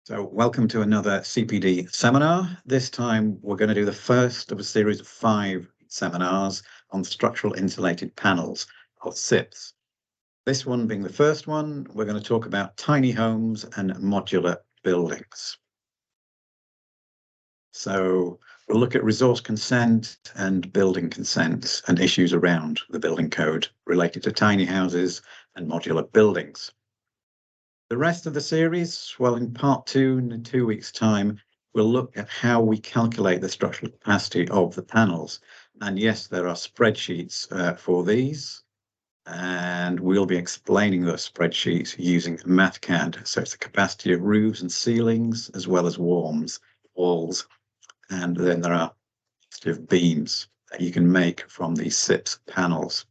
So welcome to another CPD seminar. This time we're going to do the first of a series of 5 seminars on structural insulated panels, or SIPs. This one being the first one, we're going to talk about tiny homes and modular buildings. So we'll look at resource consent and building consent and issues around the building code related to tiny houses and modular buildings. The rest of the series, well, in part 2, in 2 weeks' time, we'll look at how we calculate the structural capacity of the panels. And yes, there are spreadsheets for these, and we'll be explaining those spreadsheets using MathCAD. So it's the capacity of roofs and ceilings, as well as walls, and then there are beams that you can make from these SIPs panels.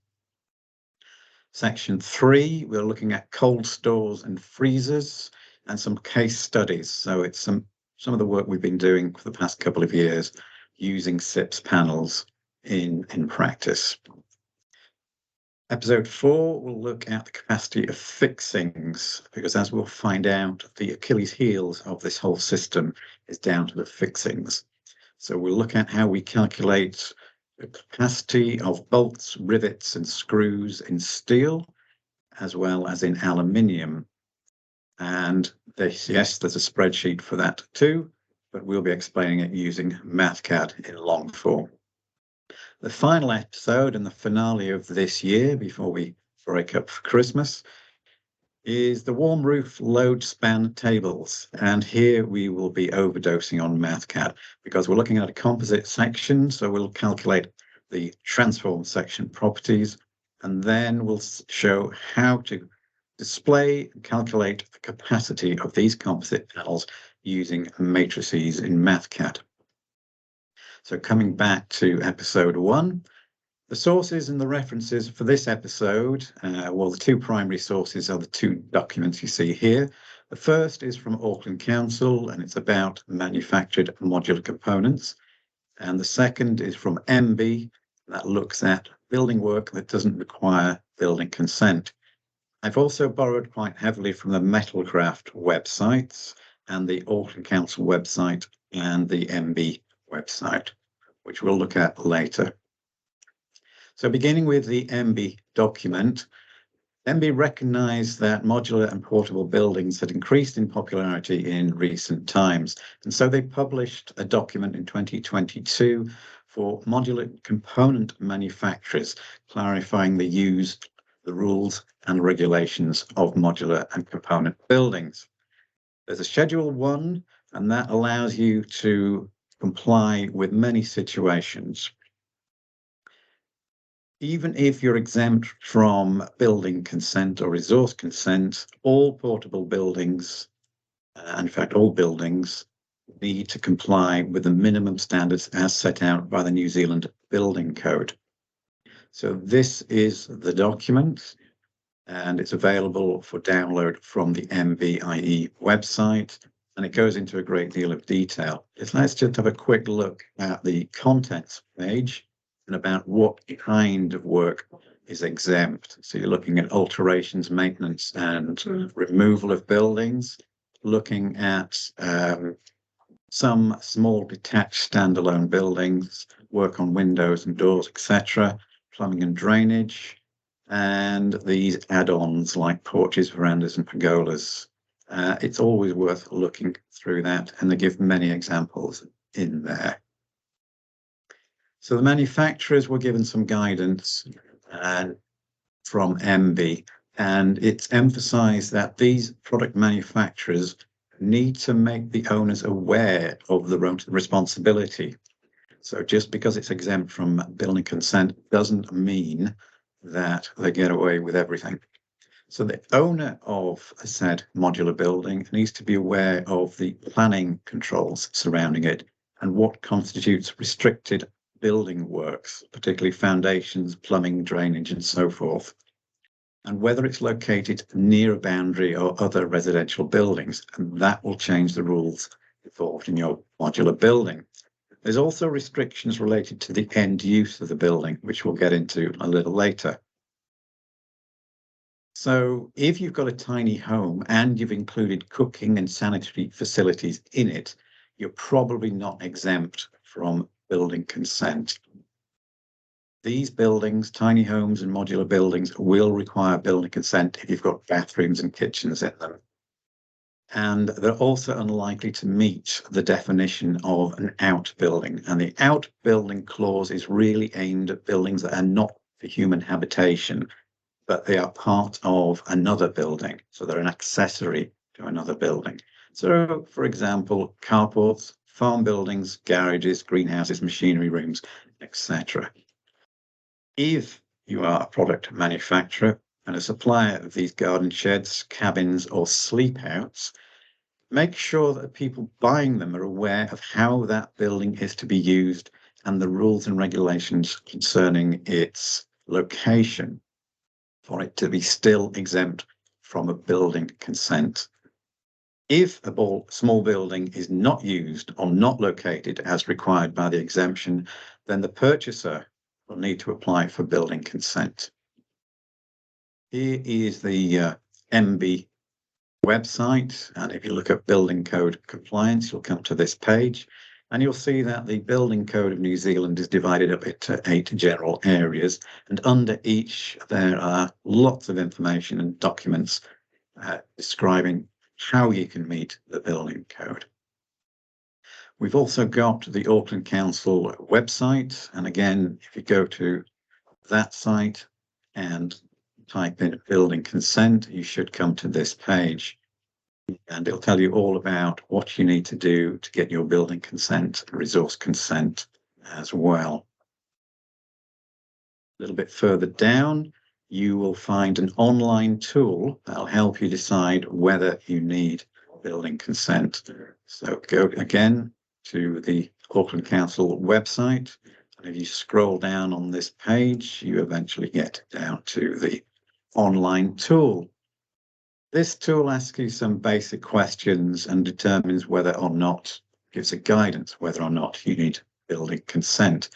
Section 3, we're looking at cold stores and freezers and some case studies. So it's some of the work we've been doing for the past couple of years using SIPs panels in practice. Episode 4, we'll look at the capacity of fixings, because as we'll find out, the Achilles heels of this whole system is down to the fixings. So we'll look at how we calculate the capacity of bolts, rivets, and screws in steel, as well as in aluminium. And yes, there's a spreadsheet for that too, but we'll be explaining it using MathCAD in long form. The final episode and the finale of this year, before we break up for Christmas, is the warm roof load span tables. And here we will be overdosing on MathCAD because we're looking at a composite section. So we'll calculate the transform section properties, and then we'll show how to display and calculate the capacity of these composite panels using matrices in MathCAD. So coming back to episode 1, the sources and the references for this episode, well, the 2 primary sources are the 2 documents you see here. The first is from Auckland Council, and it's about manufactured modular components. And the second is from MB, that looks at building work that doesn't require building consent. I've also borrowed quite heavily from the Metalcraft websites and the Auckland Council website and the MB website, which we'll look at later. So beginning with the MB document, MB recognized that modular and portable buildings had increased in popularity in recent times. And so they published a document in 2022 for modular component manufacturers, clarifying the rules and regulations of modular and component buildings. There's a Schedule 1, and that allows you to comply with many situations. Even if you're exempt from building consent or resource consent, all portable buildings, in fact, all buildings, need to comply with the minimum standards as set out by the New Zealand Building Code. So this is the document, and it's available for download from the MBIE website, and it goes into a great deal of detail. Let's just have a quick look at the contents page and about what kind of work is exempt. So you're looking at alterations, maintenance, and removal of buildings, looking at some small detached standalone buildings, work on windows and doors, etc., plumbing and drainage, and these add-ons like porches, verandas, and pergolas. It's always worth looking through that, and they give many examples in there. So the manufacturers were given some guidance from MB, and it's emphasized that these product manufacturers need to make the owners aware of the responsibility. So just because it's exempt from building consent doesn't mean that they get away with everything. So the owner of a said modular building needs to be aware of the planning controls surrounding it and what constitutes restricted building works, particularly foundations, plumbing, drainage, and so forth, and whether it's located near a boundary or other residential buildings, and that will change the rules involved in your modular building. There's also restrictions related to the end use of the building, which we'll get into a little later. So if you've got a tiny home and you've included cooking and sanitary facilities in it, you're probably not exempt from building consent. These buildings, tiny homes and modular buildings, will require building consent if you've got bathrooms and kitchens in them. And they're also unlikely to meet the definition of an outbuilding. And the outbuilding clause is really aimed at buildings that are not for human habitation, but they are part of another building. So they're an accessory to another building. So, for example, carports, farm buildings, garages, greenhouses, machinery rooms, etc. If you are a product manufacturer and a supplier of these garden sheds, cabins, or sleep outs, make sure that the people buying them are aware of how that building is to be used and the rules and regulations concerning its location for it to be still exempt from a building consent. If a small building is not used or not located as required by the exemption, then the purchaser will need to apply for building consent. Here is the MB website, and if you look at building code compliance, you'll come to this page, and you'll see that the building code of New Zealand is divided up into 8 general areas, and under each there are lots of information and documents describing how you can meet the building code. We've also got the Auckland Council website, and again, if you go to that site and type in building consent, you should come to this page, and it'll tell you all about what you need to do to get your building consent, resource consent as well. A little bit further down, you will find an online tool that'll help you decide whether you need building consent. So go again to the Auckland Council website, and if you scroll down on this page, you eventually get down to the online tool. This tool asks you some basic questions and determines whether or not, gives a guidance whether or not you need building consent.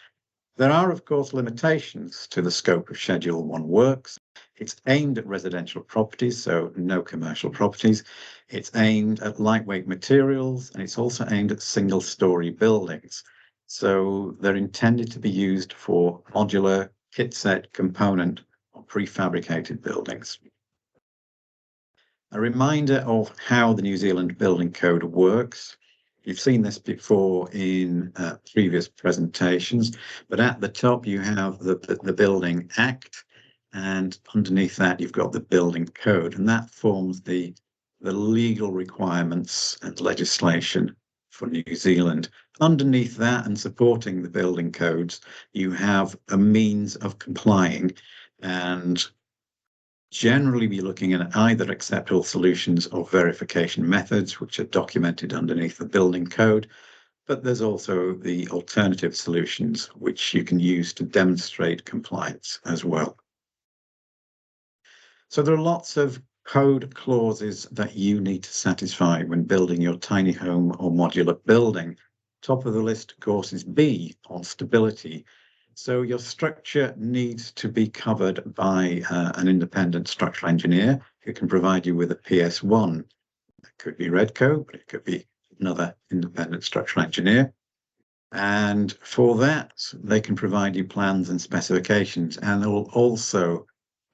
There are, of course, limitations to the scope of Schedule 1 works. It's aimed at residential properties, so no commercial properties. It's aimed at lightweight materials, and it's also aimed at single-story buildings. So they're intended to be used for modular, kit set, component, or prefabricated buildings. A reminder of how the New Zealand Building Code works. You've seen this before in previous presentations, but at the top you have the Building Act, and underneath that you've got the Building Code, and that forms the legal requirements and legislation for New Zealand. Underneath that and supporting the building codes, you have a means of complying, and generally be looking at either acceptable solutions or verification methods, which are documented underneath the building code, but there's also the alternative solutions which you can use to demonstrate compliance as well. So there are lots of code clauses that you need to satisfy when building your tiny home or modular building. Top of the list, of course, is B, on stability. So your structure needs to be covered by an independent structural engineer who can provide you with a PS1. It could be Redco, but it could be another independent structural engineer. And for that, they can provide you plans and specifications, and they will also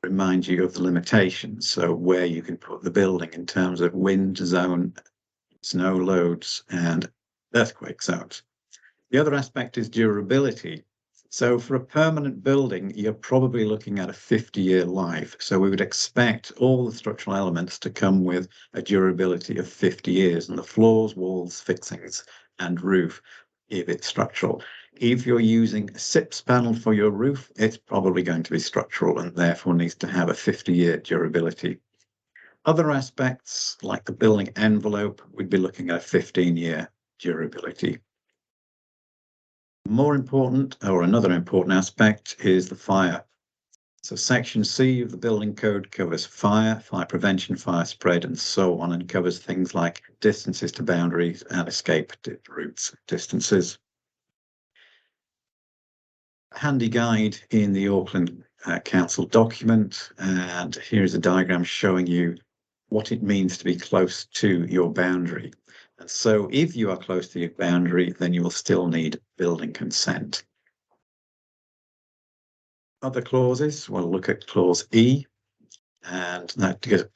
remind you of the limitations, so where you can put the building in terms of wind zone, snow loads, and earthquake zones. The other aspect is durability. So for a permanent building, you're probably looking at a 50-year life. So we would expect all the structural elements to come with a durability of 50 years, and the floors, walls, fixings, and roof, if it's structural. If you're using a SIPS panel for your roof, it's probably going to be structural and therefore needs to have a 50-year durability. Other aspects, like the building envelope, we'd be looking at a 15-year durability. More important, or another important aspect, is the fire. So section C of the building code covers fire, fire prevention, fire spread, and so on, and covers things like distances to boundaries and escape routes distances. A handy guide in the Auckland council document, and here's a diagram showing you what it means to be close to your boundary. And so if you are close to your boundary, then you will still need building consent. Other clauses, we'll look at clause E, and that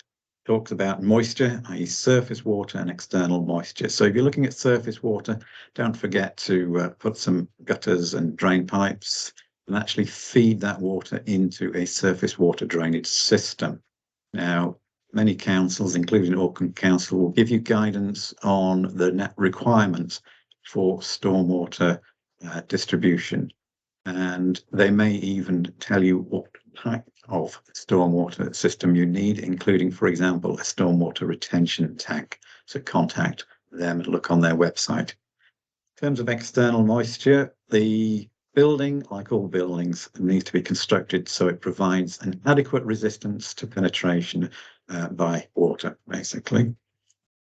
talks about moisture, i.e. surface water and external moisture. So if you're looking at surface water, don't forget to put some gutters and drain pipes and actually feed that water into a surface water drainage system. Now, many councils, including Auckland Council, will give you guidance on the net requirements for stormwater distribution. And they may even tell you what type of stormwater system you need, including, for example, a stormwater retention tank. So contact them and look on their website. In terms of external moisture, the building, like all buildings, needs to be constructed so it provides an adequate resistance to penetration by water, basically.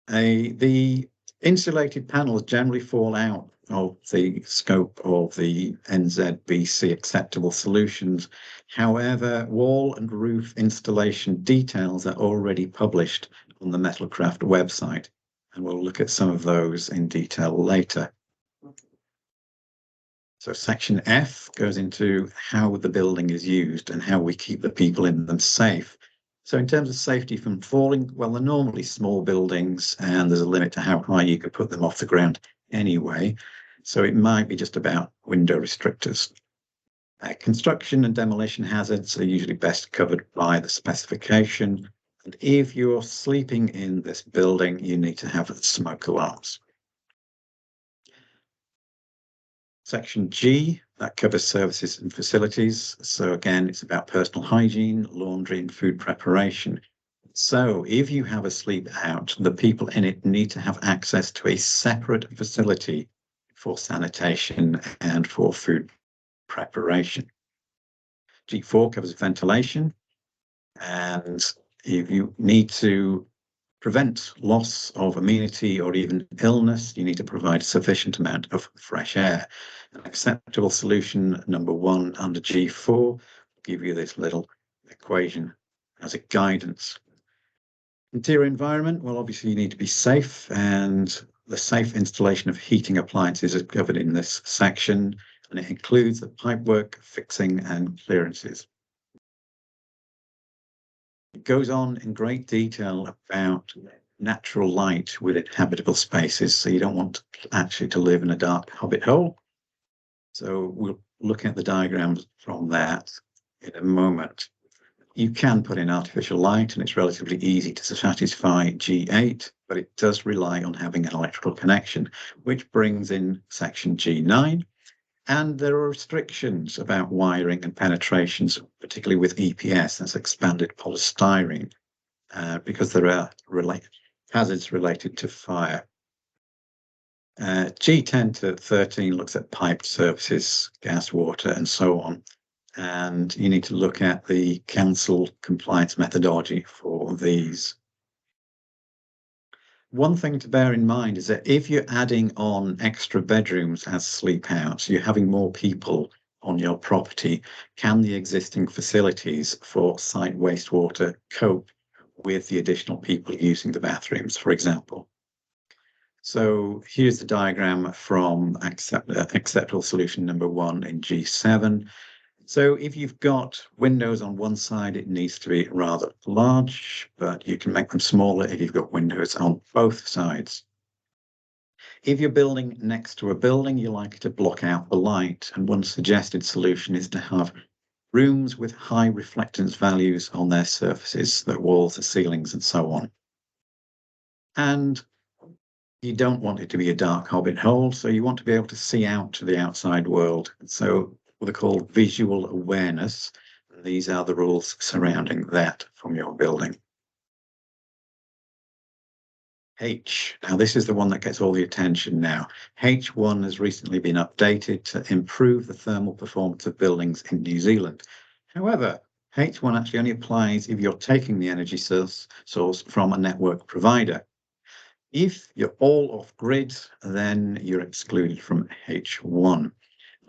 The insulated panels generally fall out of the scope of the NZBC acceptable solutions. However, wall and roof installation details are already published on the Metalcraft website, and we'll look at some of those in detail later. So section F goes into how the building is used and how we keep the people in them safe. So in terms of safety from falling, well, they're normally small buildings and there's a limit to how high you could put them off the ground anyway. So it might be just about window restrictors. Construction and demolition hazards are usually best covered by the specification. And if you're sleeping in this building, you need to have smoke alarms. Section G, that covers services and facilities. So again, it's about personal hygiene, laundry and food preparation. So if you have a sleep out, the people in it need to have access to a separate facility for sanitation and for food preparation. G4 covers ventilation. And if you need to prevent loss of amenity or even illness, you need to provide a sufficient amount of fresh air. An acceptable solution number 1 under G4 will give you this little equation as a guidance. Interior environment, well, obviously you need to be safe, and the safe installation of heating appliances is covered in this section, and it includes the pipework, fixing and clearances. It goes on in great detail about natural light within habitable spaces. So you don't want actually to live in a dark hobbit hole. So we'll look at the diagrams from that in a moment. You can put in artificial light and it's relatively easy to satisfy G8, but it does rely on having an electrical connection, which brings in section G9. And there are restrictions about wiring and penetrations, particularly with EPS, that's expanded polystyrene, because there are hazards related to fire. G10 to 13 looks at piped services, gas, water, and so on. And you need to look at the council compliance methodology for these. One thing to bear in mind is that if you're adding on extra bedrooms as sleep outs, you're having more people on your property, can the existing facilities for site wastewater cope with the additional people using the bathrooms, for example? So here's the diagram from acceptable solution number 1 in G7. So if you've got windows on one side, it needs to be rather large, but you can make them smaller if you've got windows on both sides. If you're building next to a building, you're likely to block out the light. And one suggested solution is to have rooms with high reflectance values on their surfaces, the walls, the ceilings, and so on. And you don't want it to be a dark hobbit hole, so you want to be able to see out to the outside world. So what are called visual awareness. These are the rules surrounding that from your building. H. Now, this is the one that gets all the attention now. H1 has recently been updated to improve the thermal performance of buildings in New Zealand. However, H1 actually only applies if you're taking the energy source from a network provider. If you're all off grid, then you're excluded from H1.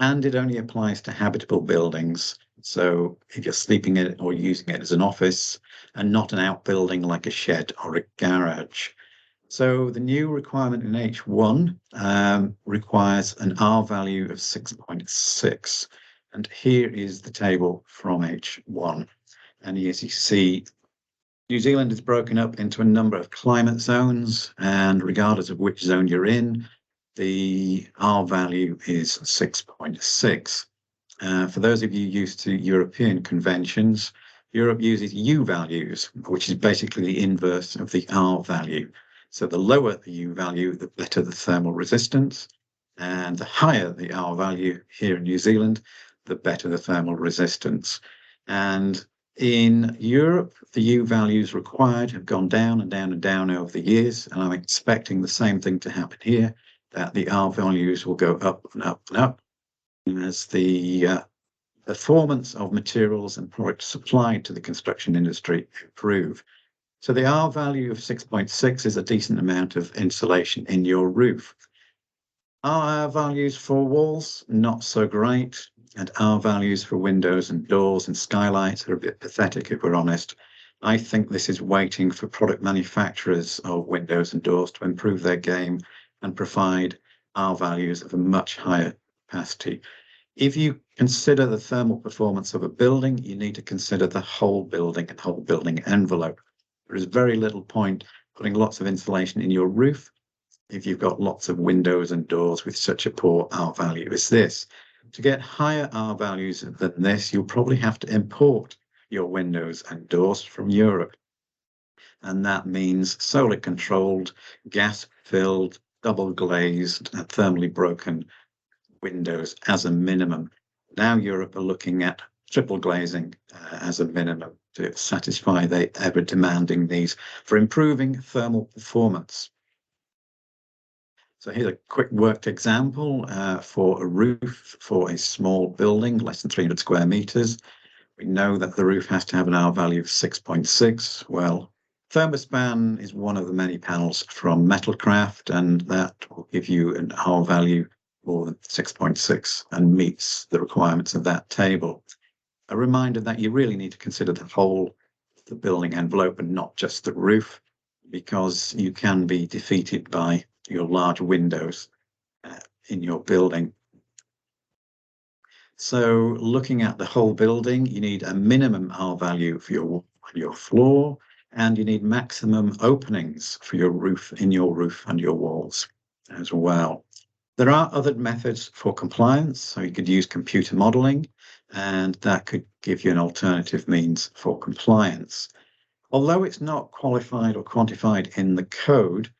and it only applies to habitable buildings. So if you're sleeping in it or using it as an office, and not an outbuilding like a shed or a garage. So the new requirement in H1 requires an R value of 6.6. And here is the table from H1. And as you see, New Zealand is broken up into a number of climate zones, and regardless of which zone you're in, the R value is 6.6. For those of you used to European conventions, Europe uses U values, which is basically the inverse of the R value. So the lower the U value, the better the thermal resistance, and the higher the R value here in New Zealand, the better the thermal resistance. And in Europe, the U values required have gone down and down and down over the years, and I'm expecting the same thing to happen here, that the R values will go up and up and up as the performance of materials and products supplied to the construction industry improve. So the R value of 6.6 is a decent amount of insulation in your roof. R values for walls, not so great. And R values for windows and doors and skylights are a bit pathetic, if we're honest. I think this is waiting for product manufacturers of windows and doors to improve their game and provide R values of a much higher capacity. If you consider the thermal performance of a building, you need to consider the whole building and whole building envelope. There is very little point putting lots of insulation in your roof if you've got lots of windows and doors with such a poor R value as this. To get higher R values than this, you'll probably have to import your windows and doors from Europe. And that means solar controlled, gas filled, double glazed, and thermally broken windows as a minimum. Now Europe are looking at triple glazing as a minimum to satisfy their ever demanding needs for improving thermal performance. So here's a quick worked example for a roof for a small building, less than 300 square meters. We know that the roof has to have an R value of 6.6. Well, Thermospan is one of the many panels from Metalcraft, and that will give you an R value more than 6.6 and meets the requirements of that table. A reminder that you really need to consider the whole of the building envelope and not just the roof, because you can be defeated by your large windows in your building. So looking at the whole building, you need a minimum R value for your floor, and you need maximum openings for your roof and your walls as well. There are other methods for compliance, so you could use computer modeling, and that could give you an alternative means for compliance. Although it's not qualified or quantified in the code,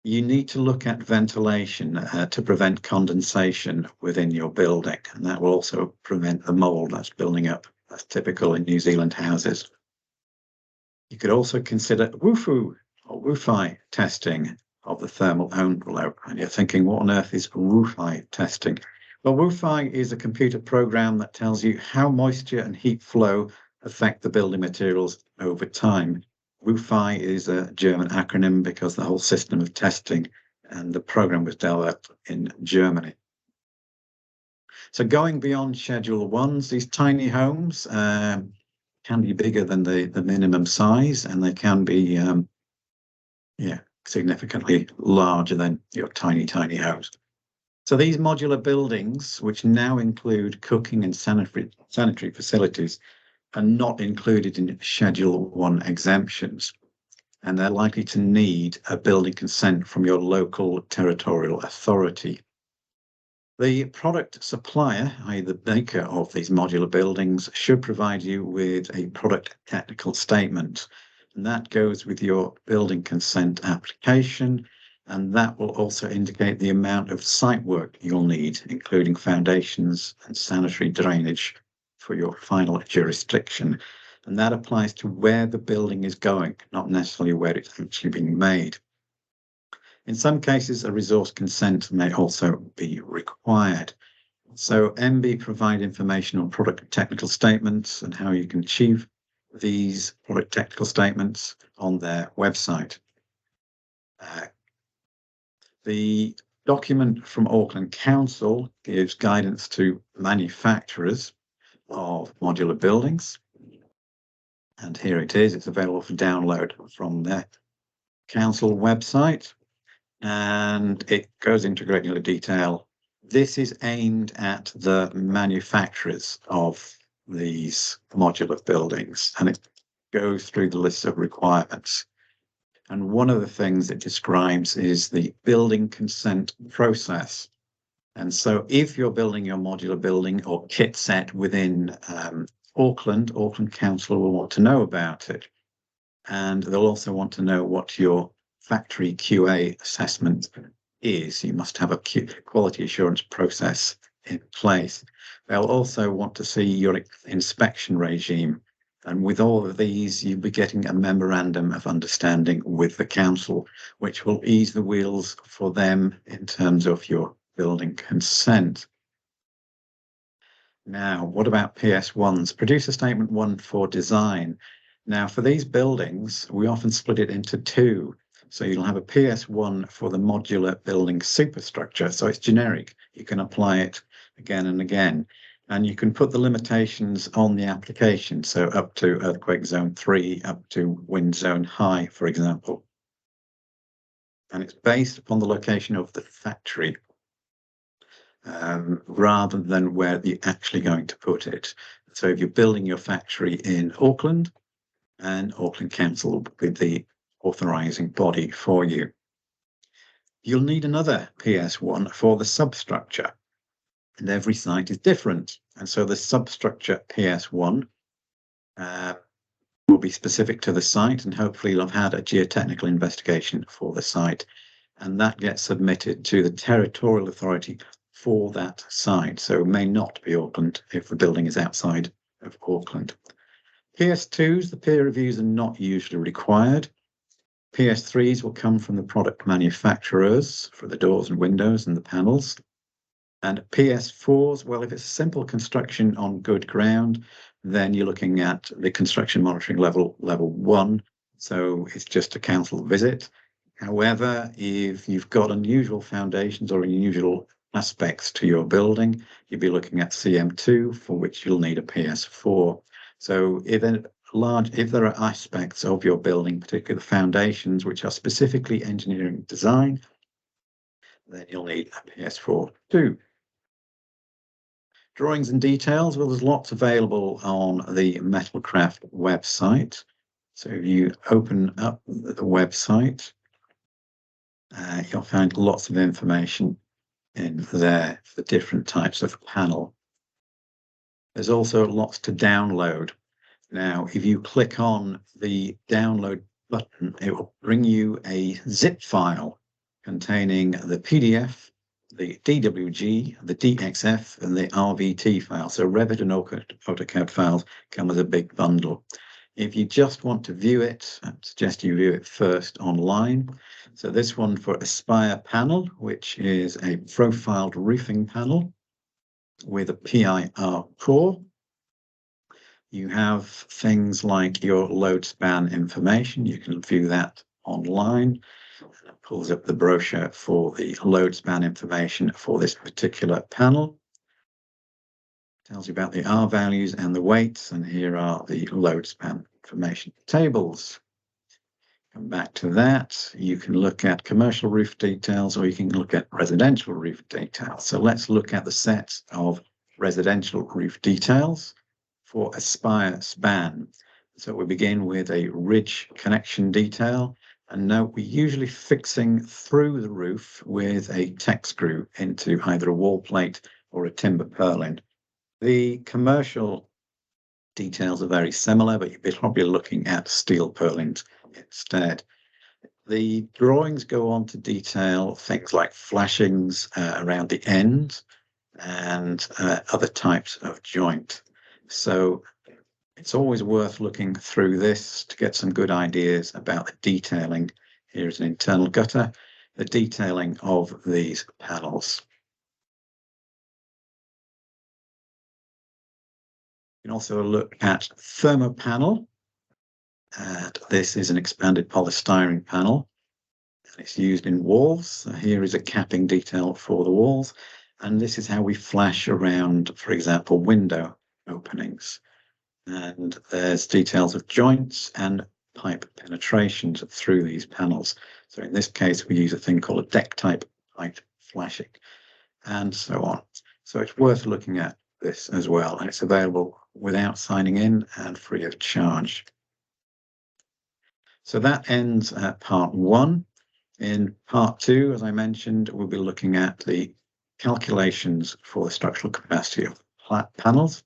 you need to look at ventilation to prevent condensation within your building, and that will also prevent the mold that's building up. That's typical in New Zealand houses. You could also consider WUFU or WUFI testing of the thermal envelope, and you're thinking, what on earth is WUFI testing? Well, WUFI is a computer program that tells you how moisture and heat flow affect the building materials over time. WUFI is a German acronym because the whole system of testing and the program was developed in Germany. So going beyond Schedule 1s, these tiny homes can be bigger than the minimum size, and they can be significantly larger than your tiny house. So these modular buildings, which now include cooking and sanitary facilities, are not included in Schedule 1 exemptions, and they're likely to need a building consent from your local territorial authority. The product supplier, i.e. the maker of these modular buildings, should provide you with a product technical statement, and that goes with your building consent application, and that will also indicate the amount of site work you'll need, including foundations and sanitary drainage for your final jurisdiction. And that applies to where the building is going, not necessarily where it's actually being made. In some cases, a resource consent may also be required. So MB provide information on product technical statements and how you can achieve these product technical statements on their website. The document from Auckland Council gives guidance to manufacturers of modular buildings. And here it is. It's available for download from their council website. And it goes into granular detail. This is aimed at the manufacturers of these modular buildings, and it goes through the list of requirements. And one of the things it describes is the building consent process. And so if you're building your modular building or kit set within Auckland Council will want to know about it. And they'll also want to know what your factory QA assessment is. You must have a quality assurance process in place. They'll also want to see your inspection regime. And with all of these, you'll be getting a memorandum of understanding with the council, which will ease the wheels for them in terms of your building consent. Now, what about PS1s? Producer Statement 1 for design. Now, for these buildings, we often split it into two. So you'll have a PS1 for the modular building superstructure. So it's generic. You can apply it again and again. And you can put the limitations on the application. So up to earthquake zone 3, up to wind zone high, for example. And it's based upon the location of the factory rather than where you're actually going to put it. So if you're building your factory in Auckland, and Auckland Council will be the authorising body for you. You'll need another PS1 for the substructure, and every site is different. And so the substructure PS1 will be specific to the site, and hopefully you'll have had a geotechnical investigation for the site, and that gets submitted to the territorial authority for that site. So it may not be Auckland if the building is outside of Auckland. PS2s, the peer reviews are not usually required. PS3s will come from the product manufacturers for the doors and windows and the panels. And PS4s, well, if it's simple construction on good ground, then you're looking at the construction monitoring level 1. So it's just a council visit. However, if you've got unusual foundations or unusual aspects to your building, you'll be looking at CM2, for which you'll need a PS4. So if there are aspects of your building, particularly the foundations, which are specifically engineering design, then you'll need a PS4 too. Drawings and details, well, there's lots available on the Metalcraft website. So if you open up the website, you'll find lots of information in there for the different types of panel. There's also lots to download. Now, if you click on the download button, it will bring you a zip file containing the PDF, the DWG, the DXF, and the RVT file. So Revit and AutoCAD files come as a big bundle. If you just want to view it, I suggest you view it first online. So this one for Aspire panel, which is a profiled roofing panel with a PIR core. You have things like your load span information. You can view that online. It pulls up the brochure for the load span information for this particular panel. Tells you about the R values and the weights, and here are the load span information tables. Come back to that. You can look at commercial roof details, or you can look at residential roof details. So let's look at the set of residential roof details for Aspire span. So we begin with a ridge connection detail, and note we're usually fixing through the roof with a tech screw into either a wall plate or a timber purlin. The commercial details are very similar, but you'll be probably looking at steel purlins instead. The drawings go on to detail things like flashings around the end and other types of joint. So it's always worth looking through this to get some good ideas about the detailing. Here's an internal gutter, the detailing of these panels. You can also look at thermopanel. And this is an expanded polystyrene panel. It's used in walls. So here is a capping detail for the walls. And this is how we flash around, for example, window openings. And there's details of joints and pipe penetrations through these panels. So in this case, we use a thing called a deck type pipe flashing, and so on. So it's worth looking at this as well. And it's available without signing in and free of charge. So that ends at part one. In part two, as I mentioned, we'll be looking at the calculations for the structural capacity of panels,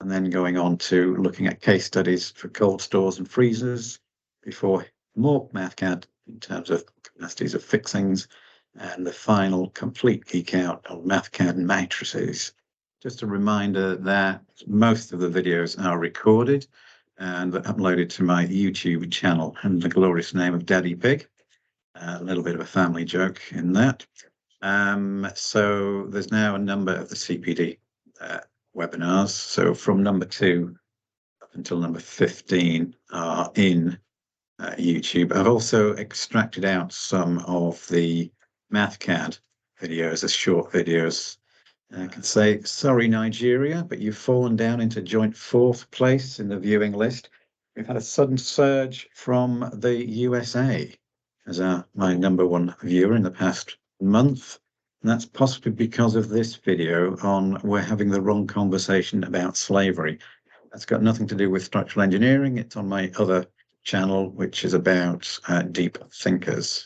and then going on to looking at case studies for cold stores and freezers, before more MathCAD in terms of capacities of fixings, and the final complete geek out on MathCAD matrices. Just a reminder that most of the videos are recorded and uploaded to my YouTube channel in the glorious name of Daddy Pig. A little bit of a family joke in that. So there's now a number of the CPD webinars. So from number 2 up until number 15 are in YouTube. I've also extracted out some of the MathCAD videos as short videos. I can say, sorry, Nigeria, but you've fallen down into joint 4th place in the viewing list. We've had a sudden surge from the USA as my number 1 viewer in the past month. And that's possibly because of this video on we're having the wrong conversation about slavery. That's got nothing to do with structural engineering. It's on my other channel, which is about deep thinkers.